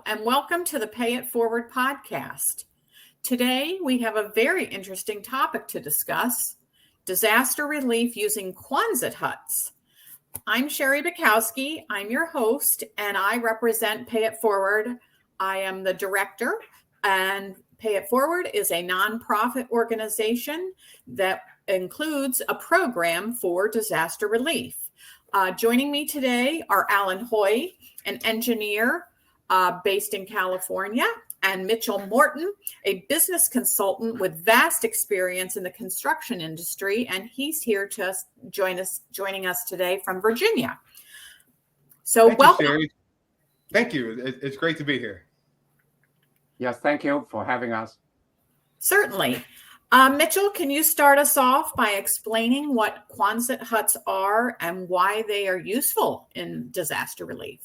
and welcome to the Pay It Forward podcast. Today, we have a very interesting topic to discuss, disaster relief using Quonset huts. I'm Sherry Bukowski. I'm your host, and I represent Pay It Forward. I am the director, and Pay It Forward is a nonprofit organization that includes a program for disaster relief. Joining me today are Alan Hoy, an engineer based in California, and Mitchell Morton, a business consultant with vast experience in the construction industry, and he's here to joining us today from Virginia. So welcome. Sherry. Thank you. It's great to be here. Yes, thank you for having us. Certainly. Mitchell, can you start us off by explaining what Quonset huts are and why they are useful in disaster relief?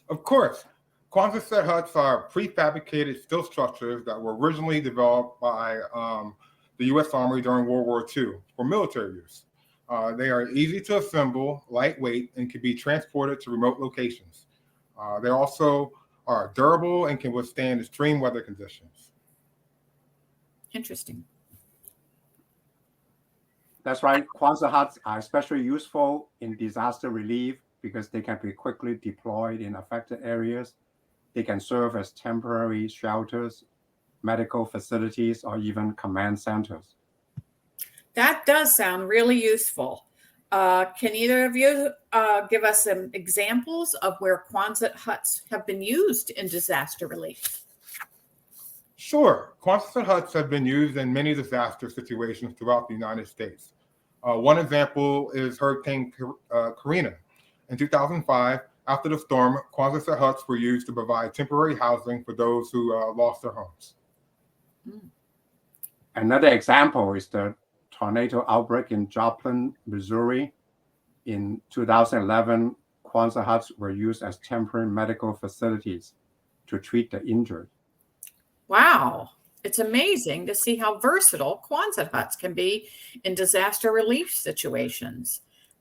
Of course. Quonset huts are prefabricated steel structures that were originally developed by the U.S. Army during World War II for military use. They are easy to assemble, lightweight, and can be transported to remote locations. They also are durable and can withstand extreme weather conditions. Interesting. That's right. Quonset huts are especially useful in disaster relief because they can be quickly deployed in affected areas. They can serve as temporary shelters, medical facilities, or even command centers. That does sound really useful. Can either of you give us some examples of where Quonset huts have been used in disaster relief? Sure. Quonset huts have been used in many disaster situations throughout the United States. One example is Hurricane Karina. In 2005, after the storm, Quonset huts were used to provide temporary housing for those who lost their homes. Another example is the tornado outbreak in Joplin, Missouri. In 2011, Quonset huts were used as temporary medical facilities to treat the injured. Wow, it's amazing to see how versatile Quonset huts can be in disaster relief situations.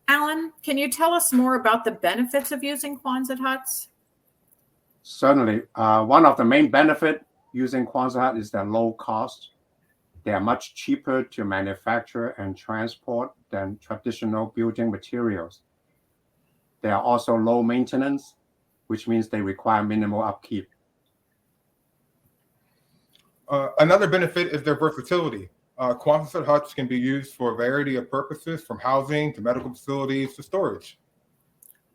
Alan, can you tell us more about the benefits of using Quonset huts? Certainly. One of the main benefits using Quonset hut is their low cost. They are much cheaper to manufacture and transport than traditional building materials. They are also low maintenance, which means they require minimal upkeep. Another benefit is their versatility. Quonset huts can be used for a variety of purposes, from housing to medical facilities to storage.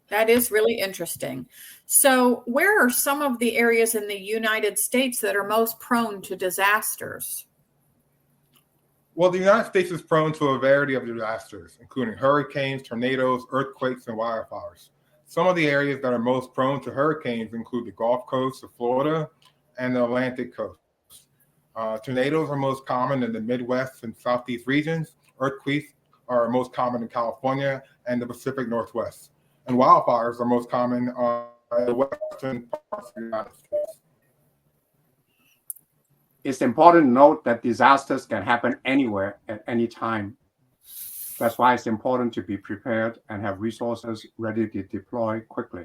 That is really interesting. So, where are some of the areas in the United States that are most prone to disasters? Well, the United States is prone to a variety of disasters, including hurricanes, tornadoes, earthquakes, and wildfires. Some of the areas that are most prone to hurricanes include the Gulf Coast of Florida and the Atlantic coast. Tornadoes are most common in the Midwest and Southeast regions. Earthquakes are most common in California and the Pacific Northwest. And wildfires are most common in the western parts of the United States. It's important to note that disasters can happen anywhere at any time. That's why it's important to be prepared and have resources ready to deploy quickly.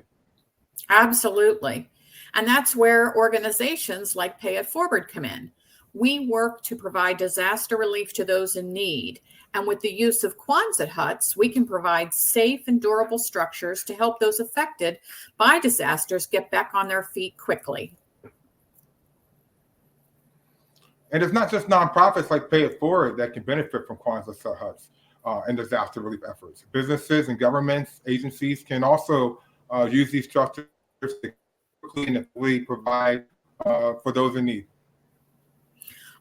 Absolutely. And that's where organizations like Pay It Forward come in. We work to provide disaster relief to those in need. And with the use of Quonset huts, we can provide safe and durable structures to help those affected by disasters get back on their feet quickly. And it's not just nonprofits like Pay It Forward that can benefit from Quonset huts and disaster relief efforts. Businesses and governments, agencies can also use these structures to quickly and effectively provide for those in need.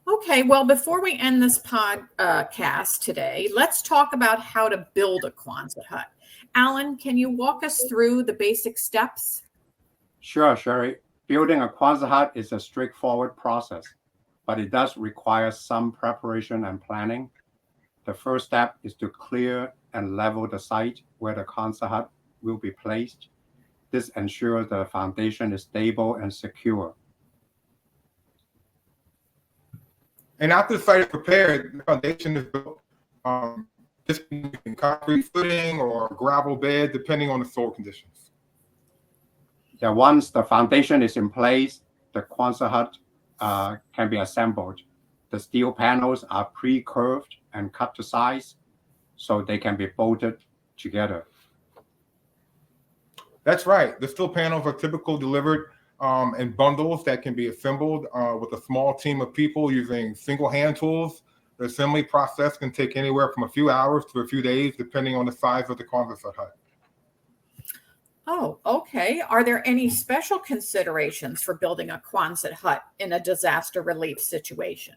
Okay, well, before we end this podcast today, let's talk about how to build a Quonset hut. Alan, can you walk us through the basic steps? Sure, Sherry. Building a Quonset hut is a straightforward process, but it does require some preparation and planning. The first step is to clear and level the site where the Quonset hut will be placed. This ensures the foundation is stable and secure. And after the site is prepared, the foundation is built. This can be concrete footing or gravel bed, depending on the soil conditions. Yeah, once the foundation is in place, the Quonset hut can be assembled. The steel panels are pre-curved and cut to size, so they can be bolted together. That's right. The steel panels are typically delivered in bundles that can be assembled with a small team of people using single hand tools. The assembly process can take anywhere from a few hours to a few days, depending on the size of the Quonset hut. Oh, okay. Are there any special considerations for building a Quonset hut in a disaster relief situation?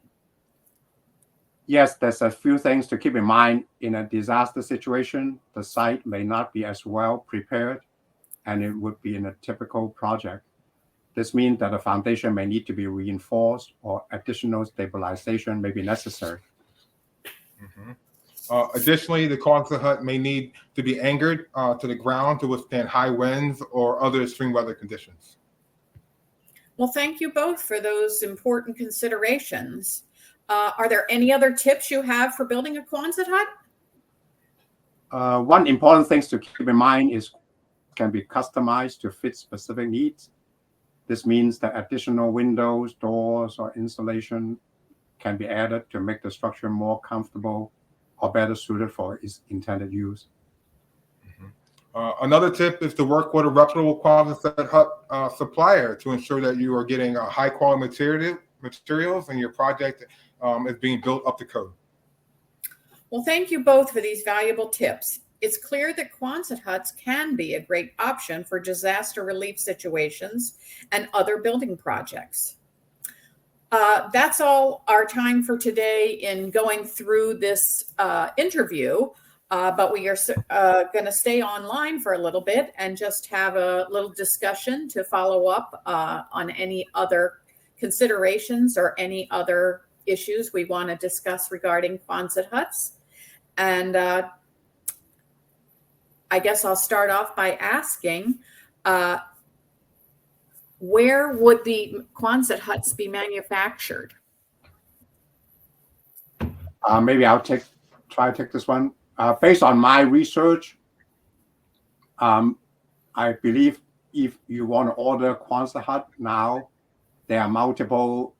Yes, there's a few things to keep in mind. In a disaster situation, the site may not be as well prepared and it would be in a typical project. This means that the foundation may need to be reinforced or additional stabilization may be necessary. Mm-hmm. Additionally, the Quonset hut may need to be anchored to the ground to withstand high winds or other extreme weather conditions. Well, thank you both for those important considerations. Are there any other tips you have for building a Quonset hut? One important thing to keep in mind is can be customized to fit specific needs. This means that additional windows, doors, or insulation can be added to make the structure more comfortable or better suited for its intended use. Another tip is to work with a reputable Quonset hut supplier to ensure that you are getting high quality materials and your project is being built up to code. Well, thank you both for these valuable tips. It's clear that Quonset huts can be a great option for disaster relief situations and other building projects. That's all our time for today in going through this interview. But we are going to stay online for a little bit and just have a little discussion to follow up on any other considerations or any other issues we want to discuss regarding Quonset huts. And I guess I'll start off by asking, where would the Quonset huts be manufactured? Maybe I'll try to take this one. Based on my research, I believe if you want to order Quonset hut now, there are multiple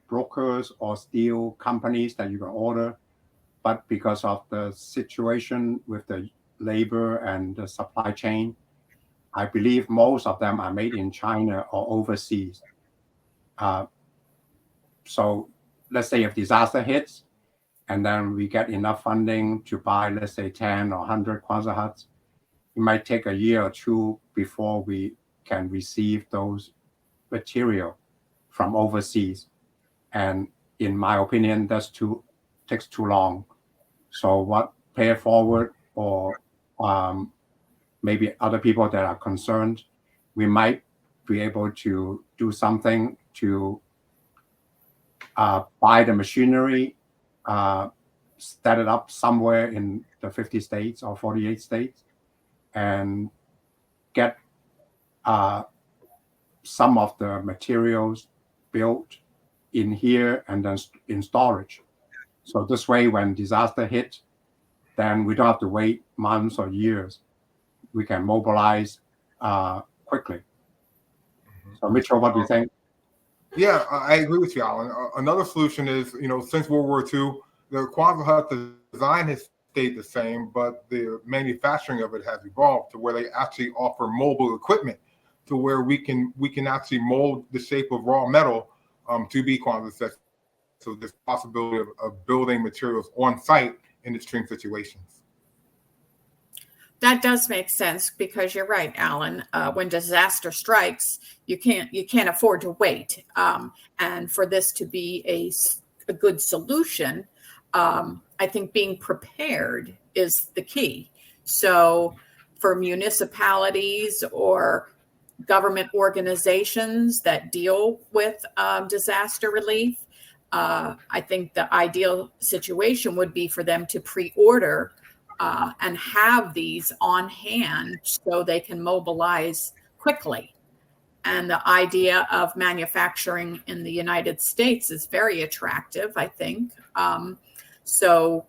brokers or steel companies that you can order. But because of the situation with the labor and the supply chain, I believe most of them are made in China or overseas. So let's say if disaster hits, and then we get enough funding to buy, let's say 10 or 100 Quonset huts, it might take a year or two before we can receive those material from overseas. And in my opinion, takes too long. So what pay it forward or maybe other people that are concerned, we might be able to do something to buy the machinery, set it up somewhere in the 50 states or 48 states and get some of the materials built in here and then in storage. So this way, when disaster hits, then we don't have to wait months or years. We can mobilize quickly. So Mitchell, what do you think? Yeah, I agree with you, Alan. Another solution is, since World War II, the Quonset hut design has stayed the same, but the manufacturing of it has evolved to where they actually offer mobile equipment to where we can actually mold the shape of raw metal to be Quonset. So there's possibility of building materials on site in extreme situations. That does make sense because you're right, Alan. When disaster strikes, you can't afford to wait. And for this to be a good solution, I think being prepared is the key. So for municipalities or government organizations that deal with disaster relief, I think the ideal situation would be for them to pre-order and have these on hand so they can mobilize quickly. And the idea of manufacturing in the United States is very attractive, I think. So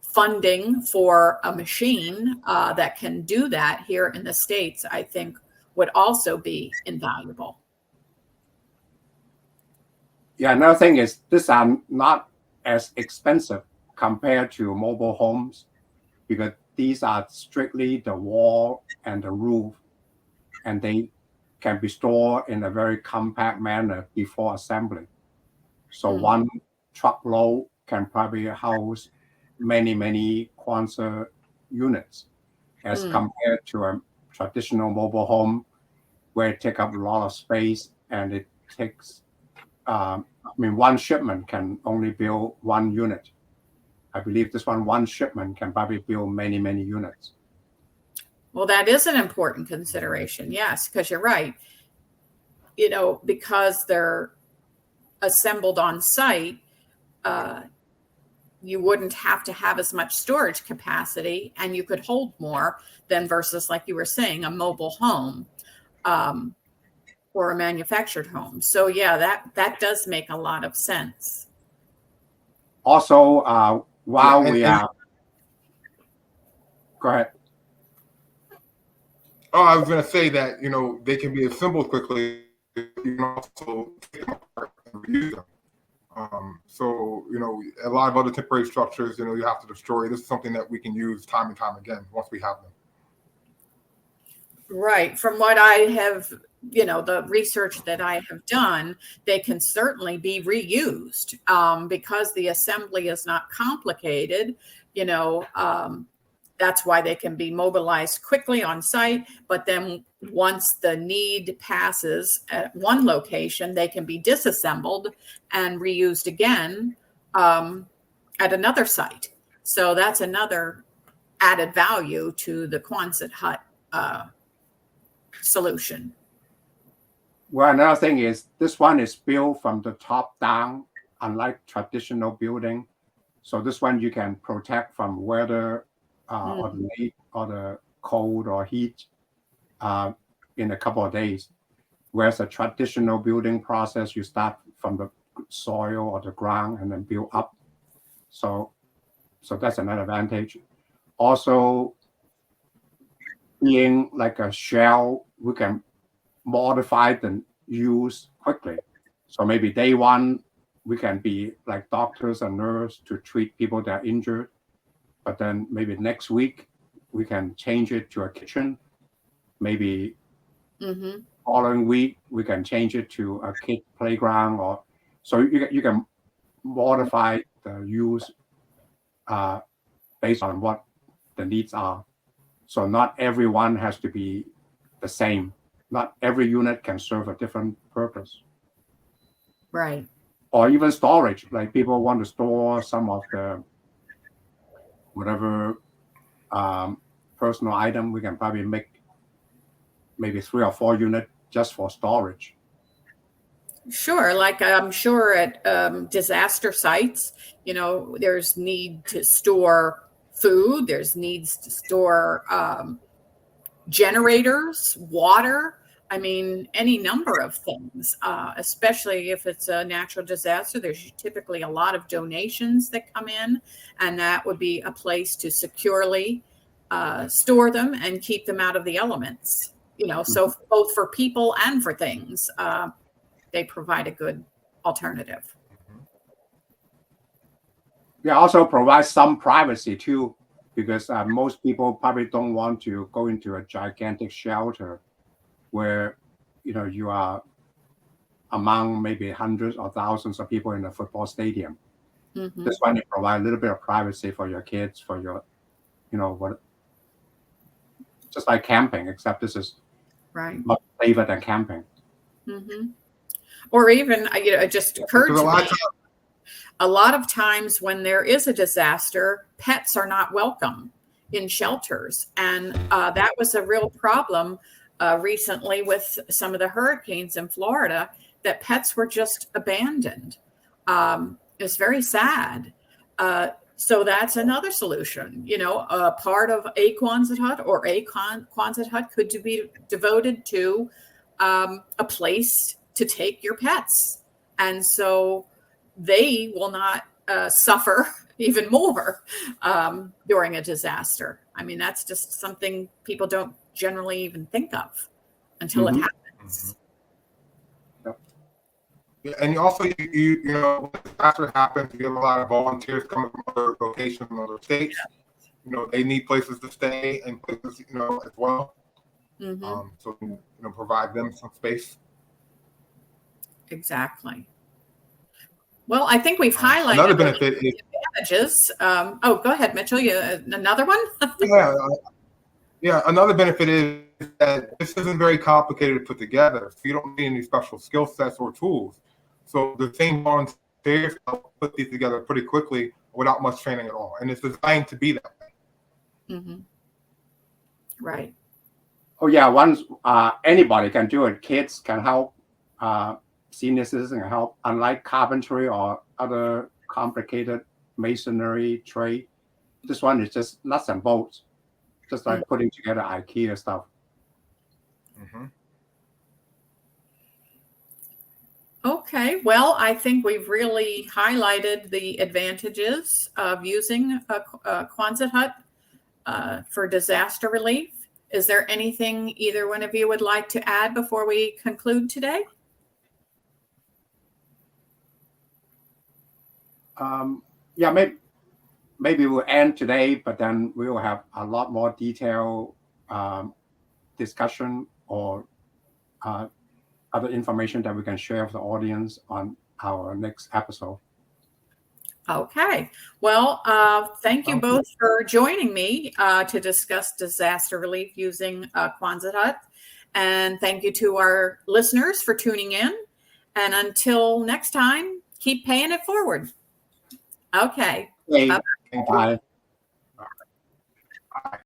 funding for a machine that can do that here in the States, I think would also be invaluable. Yeah, another thing is these are not as expensive compared to mobile homes because these are strictly the wall and the roof, and they can be stored in a very compact manner before assembly. So one truckload can probably house many Quonset units as compared to a traditional mobile home where it takes up a lot of space and it takes, one shipment can only build one unit. I believe this one shipment can probably build many units. Well, that is an important consideration. Yes, because you're right. Because they're assembled on site, you wouldn't have to have as much storage capacity and you could hold more than versus, like you were saying, a mobile home or a manufactured home. So yeah, that does make a lot of sense. Also, go ahead. Oh, I was going to say that, they can be assembled quickly. You can also take them apart and reuse them. So, a lot of other temporary structures, you have to destroy. This is something that we can use time and time again once we have them. Right. From what I have, the research that I have done, they can certainly be reused because the assembly is not complicated. That's why they can be mobilized quickly on site. But then once the need passes at one location, they can be disassembled and reused again at another site. So that's another added value to the Quonset hut solution. Well, another thing is this one is built from the top down, unlike traditional building. So this one you can protect from weather or the heat or the cold or heat in a couple of days. Whereas a traditional building process, you start from the soil or the ground and then build up. So that's another advantage. Also, being like a shell, we can modify the use quickly. So maybe day one, we can be like doctors and nurses to treat people that are injured. But then maybe next week, we can change it to a kitchen. Maybe following week, we can change it to a kid playground. So you can modify the use based on what the needs are. So not everyone has to be the same. Not every unit can serve a different purpose. Right. Or even storage, like people want to store some of the whatever personal item, we can probably make maybe 3 or 4 units just for storage. Sure. Like I'm sure at disaster sites, there's need to store food. There's needs to store generators, water. I mean, any number of things, especially if it's a natural disaster. There's typically a lot of donations that come in, and that would be a place to securely store them and keep them out of the elements. So both for people and for things, they provide a good alternative. They also provide some privacy too, because most people probably don't want to go into a gigantic shelter where you are among maybe hundreds or thousands of people in a football stadium. This one, it provides a little bit of privacy for your kids, for your, just like camping, except this is much safer than camping. Or even, it just occurred to me, a lot of times when there is a disaster, pets are not welcome in shelters. And that was a real problem recently with some of the hurricanes in Florida, that pets were just abandoned. It's very sad. So that's another solution. A part of a Quonset hut or a Quonset hut could be devoted to a place to take your pets. And so they will not suffer even more during a disaster. I mean, that's just something people don't generally even think of. until it Mhm. happens. Yeah, and also, you know, when disaster happens, you get a lot of volunteers coming from other locations and other states. You know, they need places to stay and places, you know, as well. Mhm. So, you know, provide them some space. Exactly. Well, I think we've Another highlighted benefit is, the advantages. Oh, go ahead, Mitchell. You another one? yeah, another benefit is that this isn't very complicated to put together. So you don't need any special skill sets or tools. So the same volunteers can put these together pretty quickly without much training at all. And it's designed to be that way. Mm-hmm. Right. Oh yeah, once anybody can do it. Kids can help. Senior citizens can help. Unlike carpentry or other complicated masonry trade, this one is just nuts and bolts, just like putting together IKEA stuff. Mm-hmm. Okay, well, I think we've really highlighted the advantages of using a Quonset hut for disaster relief. Is there anything either one of you would like to add before we conclude today? Yeah, maybe we'll end today, but then we will have a lot more detailed discussion or other information that we can share with the audience on our next episode. Okay. Well, thank you both for joining me to discuss disaster relief using Quonset hut. And thank you to our listeners for tuning in. And until next time, keep paying it forward. Okay. Hey, Bye-bye. bye. Bye.